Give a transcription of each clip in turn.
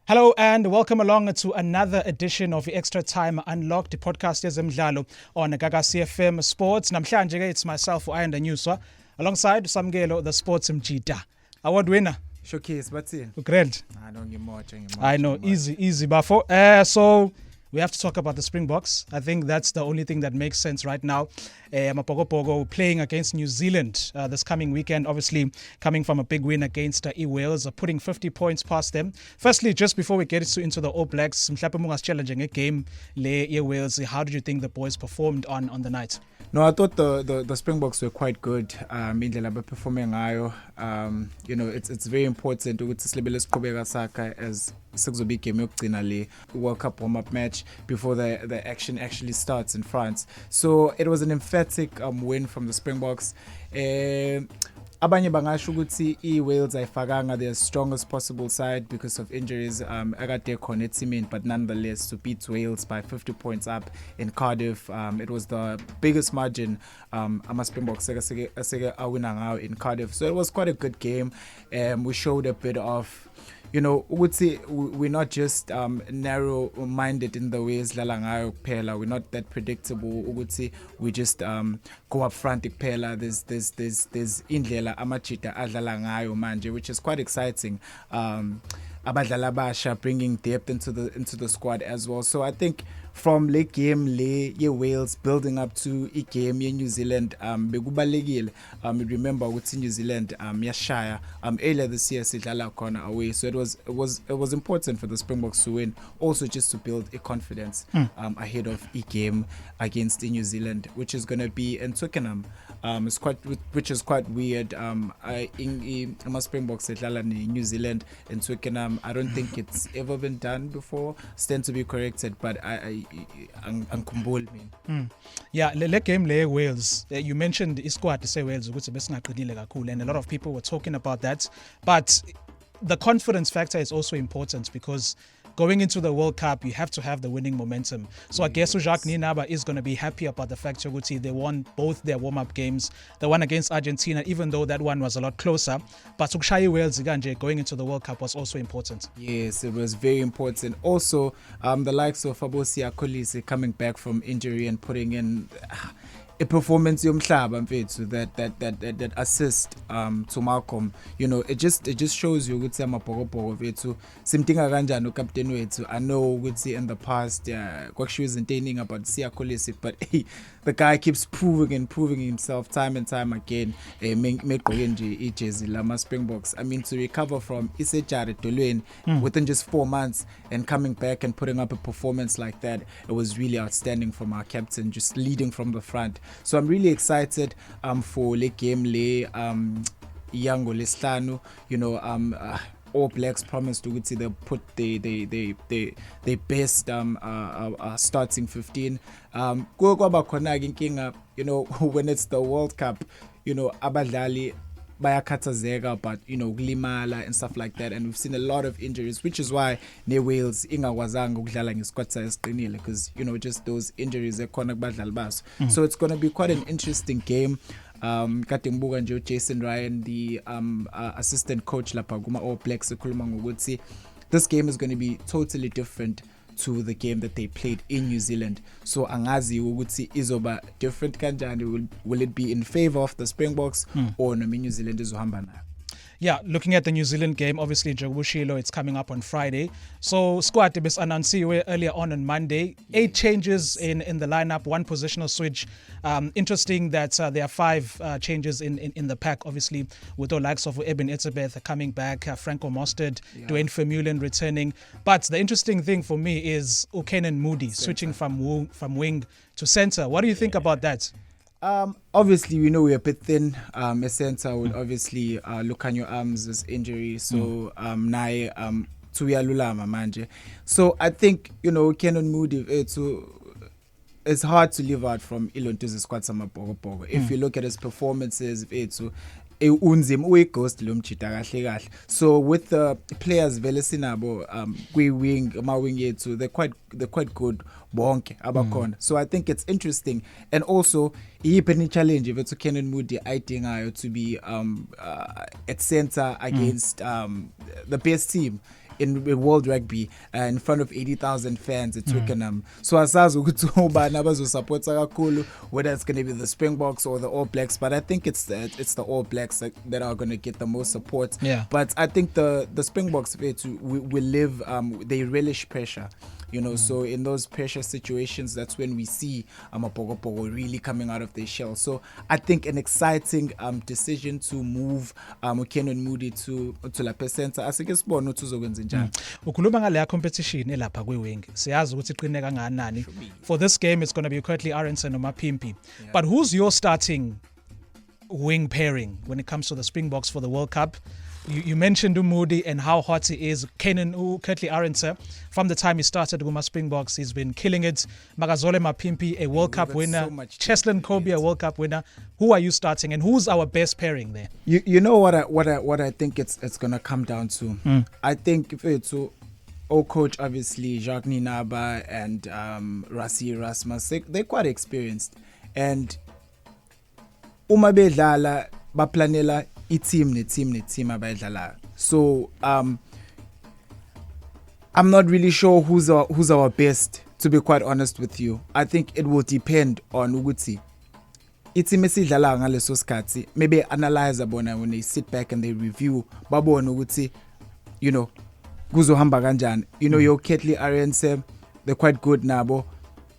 Hello and welcome along to another edition of Extra Time Unlocked, the podcast yezemidlalo on Gaga CFM Sports. Namhlanje it's myself, Ayanda Nyuswa, alongside Samgelo, the sports Mjita. Award winner. Showcase, but Great. I don't get much. I know, easy. But so we have to talk about the Springboks. I think that's the only thing that makes sense right now. Mapogopogo playing against New Zealand this coming weekend, obviously coming from a big win against Wales, putting 50 points past them. Firstly, just before we get into the All Blacks, challenging a game, Wales. How did you think the boys performed on the night? No, I thought the Springboks were quite good. Performing it's very important to as Six-Big game yokugcina World Cup warm-up match before the action actually starts in France. So it was an emphatic win from the Springboks. Abanye bangasho ukuthi Wales ayifakanga their strongest possible side because of injuries akade khona eteamini, but nonetheless to beat Wales by 50 points up in Cardiff, it was the biggest margin ama-Springboks aseke awina ngayo in Cardiff. So it was quite a good game. We showed a bit of we're not just narrow-minded in the ways dlala ngayo kuphela. We're not that predictable. We just go up front kuphela. There's indlela amajita adlala ngayo manje, which is quite exciting. Abadlala basha bringing depth into the squad as well. So I think from late game Wales building up to a game New Zealand bekubalekile. Remember ukuthi New Zealand yashaya earlier this year sidlala khona away, so it was important for the Springboks to win, also just to build a confidence ahead of a game against New Zealand, which is going to be in Twickenham. Which is quite weird. Springboks sidlala New Zealand in Twickenham. I don't think it's ever been done before. Stand to be corrected, but angikhumbuli mina. Yeah, le game le Wales. You mentioned isquad to say Wales ukuthi besingaqinile kakhulu, and a lot of people were talking about that. But the confidence factor is also important because going into the World Cup, you have to have the winning momentum. So I guess Jacques Ninaba is going to be happy about the fact that they won both their warm-up games. The one against Argentina, even though that one was a lot closer. But Ukshayi Wales going into the World Cup was also important. Yes, it was very important. Also, the likes of Abosia Kolisi coming back from injury and putting in a performance yomhlaba mfethu that assist to Malcolm. It just shows you ukuthi amabhokobhoko vethu simdinga kanjani ucaptain wethu. I know ukuthi in the past kwakushiwo izinto eziningi about Siya Kolisi, but the guy keeps proving himself time and time again. Megqoke nje ijezi lama Springboks. I mean, to recover from isejari dolweni within just 4 months and coming back and putting up a performance like that, it was really outstanding from our captain, just leading from the front. So I'm really excited for le game Yango Lestano. All Blacks promised to they put the best starting 15. When it's the World Cup, abadlali bayakhathazeka, but kulimala and stuff like that, and we've seen a lot of injuries, which is why Wales ingakwazanga ukudlala ngesquad size qinile, because just those injuries ekhona kubadlali baso. So it's going to be quite an interesting game. Kade ngibuka nje Jason Ryan, the assistant coach lapha kuma All Blacks, ekhuluma ngokuthi this game is going to be totally different to the game that they played in New Zealand. So angazi ukuthi izoba different kanjani. Will it be in favor of the Springboks or no New Zealand izohamba nayo? Yeah, looking at the New Zealand game, obviously Jogubushilo, it's coming up on Friday. So squad is announced earlier on Monday. 8 changes in the lineup, 1 positional switch. Interesting that there are 5 changes in the pack, obviously, with the likes of Eben Etzebeth coming back, Franco Mostert, Dwayne Vermeulen returning. But the interesting thing for me is Ukenan Moody switching from wing to center. What do you think about that? Obviously, we know we're a bit thin. A center would obviously look on your arms as injury. So, tuyalulama manje. So, I think, Kenan Moody, it's hard to leave out from Ilontu's squad sama Bogo. If you look at his performances, unzima uyighost lo Mjita kahle kahle. So with the players vele sinabo kwi-wing ama-wing yethu, they're quite good bonke abakhona. So I think it's interesting, and also iyiphi challenge if Kenan Moody ayidingayo to be at center against the best team in World Rugby in front of 80,000 fans at Twickenham. So asazi ukuthi ubani abazosupporta kakhulu, whether it's going to be the Springboks or the All Blacks, but I think it's the All Blacks that are going to get the most support. Yeah. But I think the Springboks we live they relish pressure. You know, so in those pressure situations, that's when we see Amapogopogo really coming out of their shell. So I think an exciting decision to move Kenon Moody to La Pesenta. Asikesibona ukuthi uzokwenza njani. Ukhuluma ngale ya competition elapha kwi-wing. Siyazi ukuthi iqine kangakanani. For this game it's going to be Curtly Aronson or Mapimpi. Yeah. But who's your starting wing pairing when it comes to the Springboks for the World Cup? You mentioned Moody and how hot he is. Curtly Aronson, from the time he started with my Springboks, he's been killing it. Magazole Mapimpi, a World Cup winner. So Cheslin Kobe, a World Cup winner. Who are you starting, and who's our best pairing there? You know what I think it's gonna come down to. I think if it's coach, obviously Jacques Ninaba and Rassi Rasmus, they're quite experienced, and uma bedlala baplanela team abayidlala. So I'm not really sure who's our best, to be quite honest with you. I think it will depend on ukuthi team esidlala ngaleso sikhathi, maybe analyze abona when they sit back and they review babona ukuthi, you know, kuzohamba kanjani. You know, your Curtly Aronson, they're quite good nabo,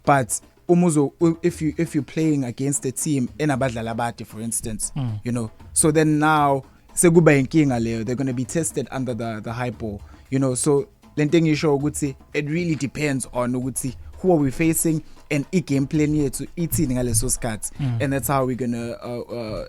but umuzo if you're playing against a team enabadlala abade, for instance, you know, so then now sekuba inkinga leyo, they're going to be tested under the high ball, you know. So lenting isho ukuthi it really depends on ukuthi who are we facing and game plan yethu ithini ngaleso sikhathi, and that's how we're gonna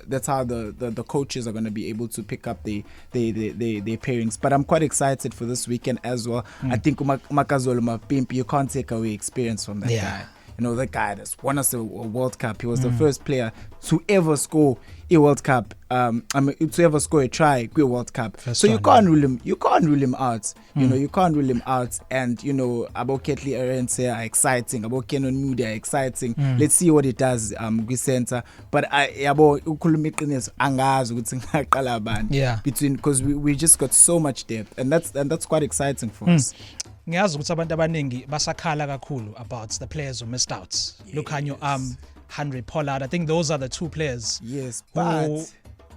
that's how the coaches are gonna be able to pick up their pairings. But I'm quite excited for this weekend as well. I think Makazolo Mapimpi, you can't take away experience from that guy. You know, that guy that's won us a World Cup. He was the first player to ever score a World Cup. To ever score a try a World Cup. So you can't rule him. You can't rule him out. You know, you can't rule him out. And you know, about Curtly Aronson are exciting. About Kenon Moody are exciting. Let's see what it does. Center. But about ukulumiqiniso angazi ukuthi ngaqala bani between, because we just got so much depth, and that's quite exciting for us. Ngiyazi ukuthi abantu abaningi basakhala kakhulu about the players who missed out. Look on your Henry Pollard. I think those are the two players. Yes, but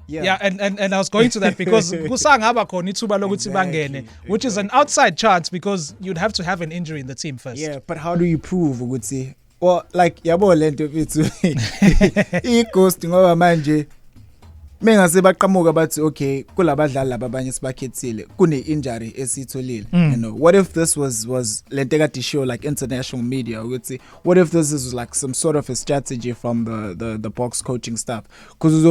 and I was going to that because kusangaba khona ithuba lokuthi bangene, which is an outside chance because you'd have to have an injury in the team first. Yeah, but how do you prove ukuthi? Well, like yabo lento bethu i-ghost ngoba manje mengase baqhamuka bathi okay kulabadlali labanye sibakhethile kune injury esitholile. You know, what if this was lento kade show like international media ukuthi what if this is like some sort of a strategy from the box coaching staff, because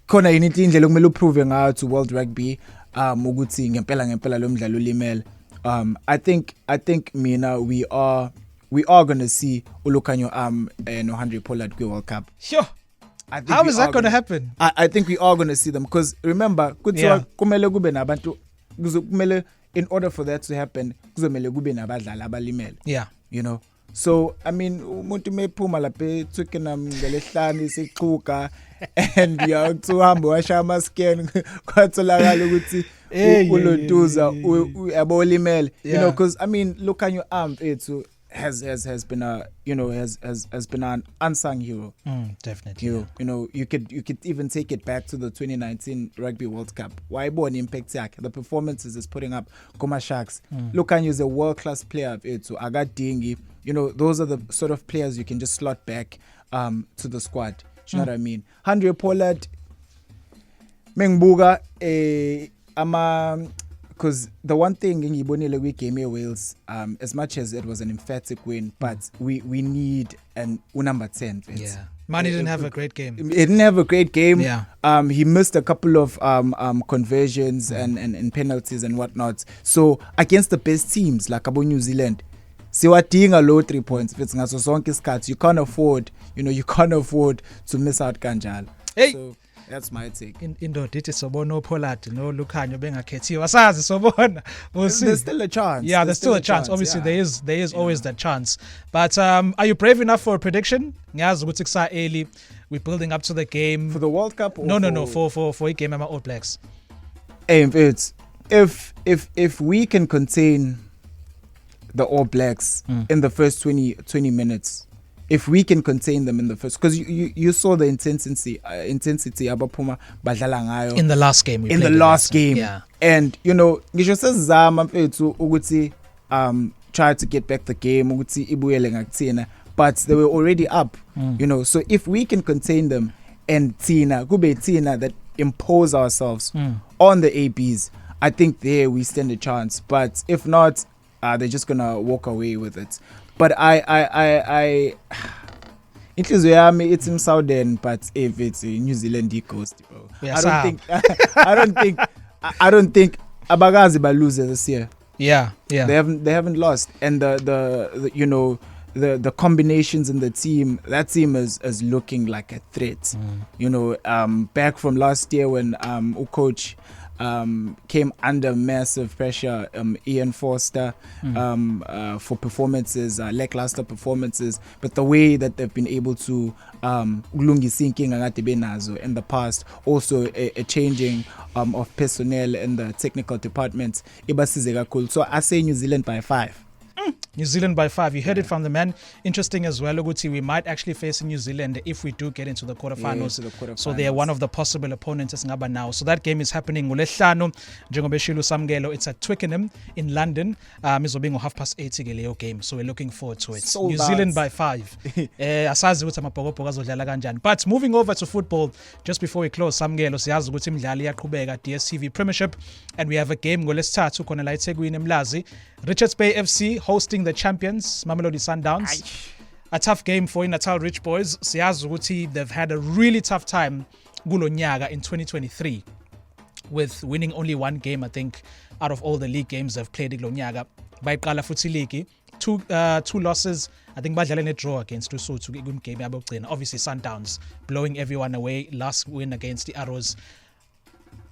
khona yini indlela kumele uprove ngayo to World Rugby ukuthi ngempela lo mdlalo ulimele. I think mina we are going to see Ulukanyo no Henry Pollard go World Cup. Sure. How is that going to happen? I think we are going to see them, because remember, kumele kube nabantu, kumele, in order for that to happen, kuzomele kube nabadlali abalimele. Yeah. You know. So I mean, umuntu mephuma lapha Twickenham ngelehlani sixuka and tuhamba washa ama scan kwatholakala ukuthi uloduza abolimele. You know, because I mean, look on your arm ethu has been a, you know, has been an unsung hero. Definitely. You know, you could even take it back to the 2019 Rugby World Cup. Why born impact yak? The performances is putting up Goma Sharks. Look, and is a world-class player of it. So I got Dingy. You know, those are the sort of players you can just slot back to the squad. You know what I mean? Henry Pollard, Mengbuga, because the one thing in Ibonile we came here Wales, as much as it was an emphatic win, but we need an number 10. Yeah, Mane didn't have a great game. He didn't have a great game. Yeah. He missed a couple of conversions and penalties and whatnot. So against the best teams like Abo New Zealand, siwadinga low 3 points. If it's ngaso sonke isikhathi, you can't afford to miss out kanjalo. Hey. So that's my take. Indoda ithi sobona uPollard no Lukhanyo bengakhethiwe asazi sobona. There's still a chance. Yeah, there's still a chance. Obviously there is always that chance. But are you brave enough for a prediction? Ngiyazi ukuthi kusa early, we're building up to the game for the World Cup or No, for a game ama All Blacks. Hey, mfethu, if we can contain the All Blacks in the first 20 minutes, if we can contain them in the first, because you saw the intensity abaphuma badlala ngayo in the last game. Yeah. And ngisho sesizama mfethu ukuthi try to get back the game ukuthi ibuyele ngakuthina, but they were already up. So if we can contain them and kube tina that impose ourselves on the ABs, I think there we stand a chance. But if not, they're just gonna walk away with it. But I inhliziyo yami it's in Southern, but if it's New Zealand Coast, bro. Yes, I don't think abakazi ba lose this year. Yeah. They haven't lost, and the combinations in the team, that team is looking like a threat. Back from last year when coach came under massive pressure, Ian Forster, for performances, lackluster performances, but the way that they've been able to thinking in the past, also a changing of personnel in the technical department, so I say New Zealand by 5. New Zealand by 5. You heard it from the man. Interesting as well, Uguti. We might actually face New Zealand if we do get into the quarterfinals. So they are one of the possible opponents now. So that game is happening. It's at Twickenham in London. It's being 8:30 game. So we're looking forward to it. New Zealand by 5. But moving over to football, just before we close, DStv Premiership, and we have a game. Richards Bay FC hosting the champions, Mamelodi Sundowns. A tough game for Natal Rich Boys. They've had a really tough time in 2023 with winning only one game, I think, out of all the league games they've played in Lonyaga. By Kala Futi League, two losses. I think Badlalene draw against Lesotho game. Obviously Sundowns blowing everyone away. Last win against the Arrows.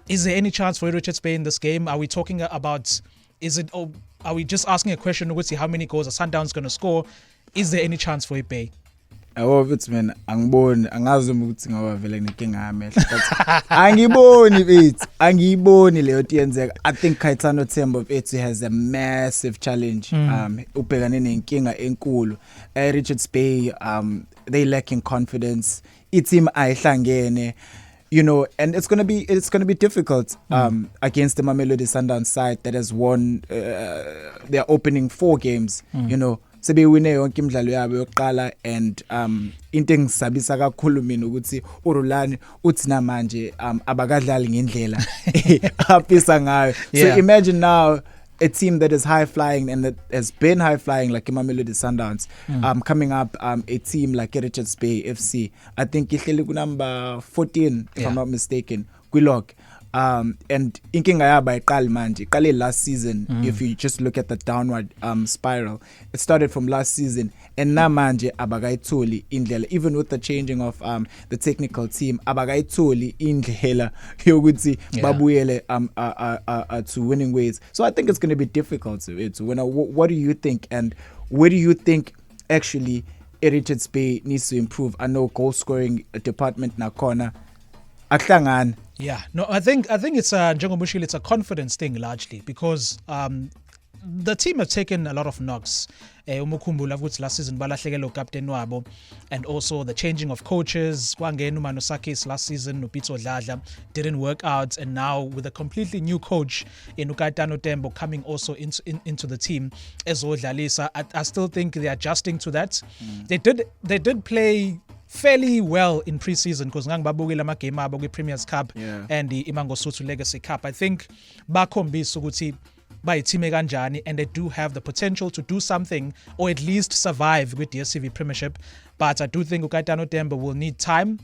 Is there any chance for Richards Bay in this game? Are we talking about... Are we just asking a question to see how many goals a Sundowns going to score? Is there any chance for Bay? Man, angazi ukuthi ngoba vele nginkinga yamehlo but angiboni leyo tiyenzeka. I think Kaitano Tembo has a massive challenge ubhekane nenkinga enkulu. Richards Bay they lacking confidence. Team ayihlangene. And it's gonna be difficult against the Mamelodi Sundowns side that has won their opening 4 games. Sebewine yonke imidlalo yabo yokuqala, and into engisabisa kakhulu mina ukuthi uRulani uthi namanje abakadlali ngendlela afisa ngayo. So imagine now a team that is high flying and that has been high flying like Mamelodi Sundowns, coming up a team like Richards Bay FC. I think ihleli ku number 14 if I'm not mistaken. Kwilog. And inkinga yaba iqali manje iqale last season. If you just look at the downward spiral, it started from last season, and namanje abakayitholi indlela, even with the changing of the technical team, abakayitholi indlela yokuthi babuyele to winning ways. So I think it's going to be difficult to what do you think, and where do you think actually Richards Bay needs to improve? I know goal scoring department nakhona aklangana. Yeah, no, I think it's it's a confidence thing largely, because the team have taken a lot of knocks. Umukhumbula ukuthi last season balahlekelwe captain wabo, and also the changing of coaches. Kwangena uManosakis last season, Upito Dladla didn't work out, and now with a completely new coach in Kaitano Tembo coming also into the team as Odlalisa, I still think they're adjusting to that. They did play fairly well in pre-season because ngangibabukela ama game abo kwi Premier's Cup and the Imangosuthu Legacy Cup. I think bakhombisa ukuthi bayithime kanjani, and they do have the potential to do something or at least survive with DStv Premiership. But I do think uKaitano Tembo will need time.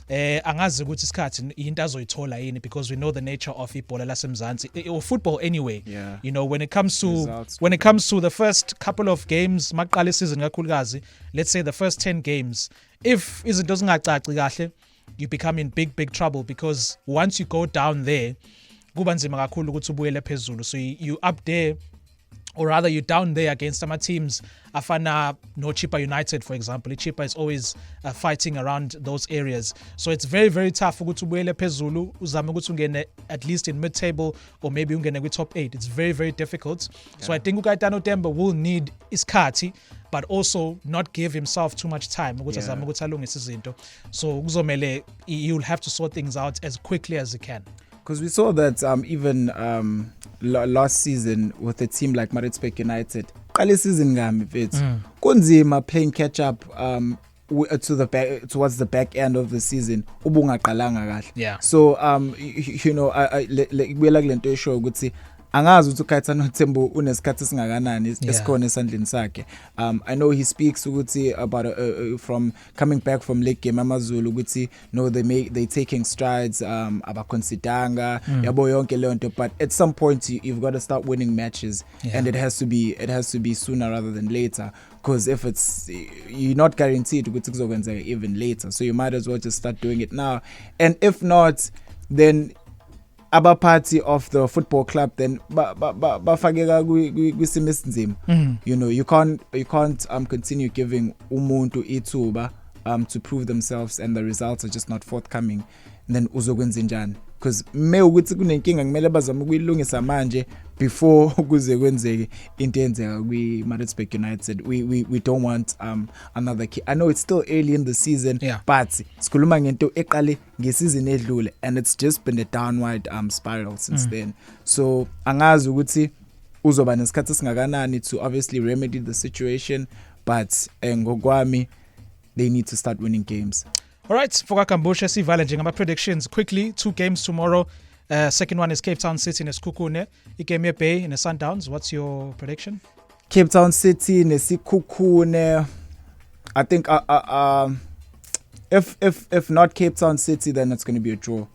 Angazi ukuthi isikhathi into azoyithola yini, because we know the nature of ibhola lasemzansi or football anyway. When it comes to the first couple of games, maqala season kakhulukazi, let's say the first 10 games, if izinto zingacaci kahle, you become in big trouble, because once you go down there kuba nzima kakhulu ukuthi ubuyele phezulu. So you up there or rather you're down there against some teams afana no Chippa United, for example. Chippa is always fighting around those areas, so it's very, very tough ukuthi ubuyele phezulu uzame ukuthi ungene at least in mid-table or maybe ungene kwi-top 8. It's very, very difficult. So I think uKaitano Temba will need isikhathi, but also not give himself too much time ukuthi azame ukuthi alungise izinto. So kuzomele you'll have to sort things out as quickly as he can. Because we saw that even last season with a team like Maritzburg United, qale season ngami mfethu kunzima playing catch up towards the back end of the season ubungaqalanga kahle. So you know kubuyela kulento esho ukuthi angazi ukuthi uKaitano Tembo unesikhathi singakanani esikhona esandleni sakhe. I know he speaks ukuthi about from coming back from league game amazulu ukuthi no they taking strides abaconsidanga yabo yonke leyo nto, but at some point you've got to start winning matches and it has to be sooner rather than later, because if it's you're not guaranteed ukuthi kuzokwenzeka even later, so you might as well just start doing it now, and if not then abaphathi of the football club then bafakeka kwisimo esinzima. You know, you can't continue giving umuntu ithuba to prove themselves and the results are just not forthcoming, and then uzokwenza njani, because ukuthi kunenkinga kumele bazame ukuyilungisa manje before kuze kwenzeke into enzeka kwi Maritzburg United. We don't want another key. I know it's still early in the season, but sikhuluma ngento eqale ngesizini edlule and it's just been a downward spiral since then. So angazi ukuthi uzoba nesikhathi singakanani to obviously remedy the situation, but ngokwami they need to start winning games. All right, Foka Kambusha sivale njengama predictions quickly. 2 games tomorrow. Second one is Cape Town City neSikhukhune. Igame yeBay and Sundowns. What's your prediction? Cape Town City neSikhukhune. I think if not Cape Town City, then it's going to be a draw.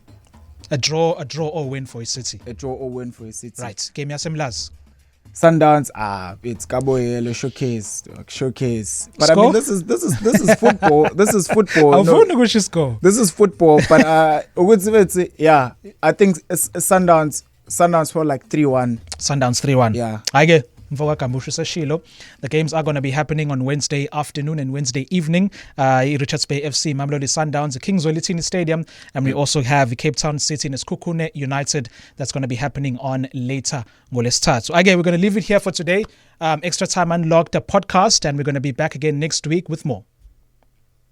A draw or win for a City. A draw or win for a City. Right. Game yasemlazi. Sundowns, it's Kaboyelo showcase. But score? I mean, this is football. This is football. This is football. But I think Sundowns for like 3-1. Sundowns 3-1. Yeah. The games are going to be happening on Wednesday afternoon and Wednesday evening. Richards Bay FC, Mamelodi Sundowns, the King Zwelithini Stadium, and we also have Cape Town City and Sikhukhune United. That's going to be happening on later ngolesithathu. So again, we're going to leave it here for today. Extra Time Unlocked, a podcast, and we're going to be back again next week with more.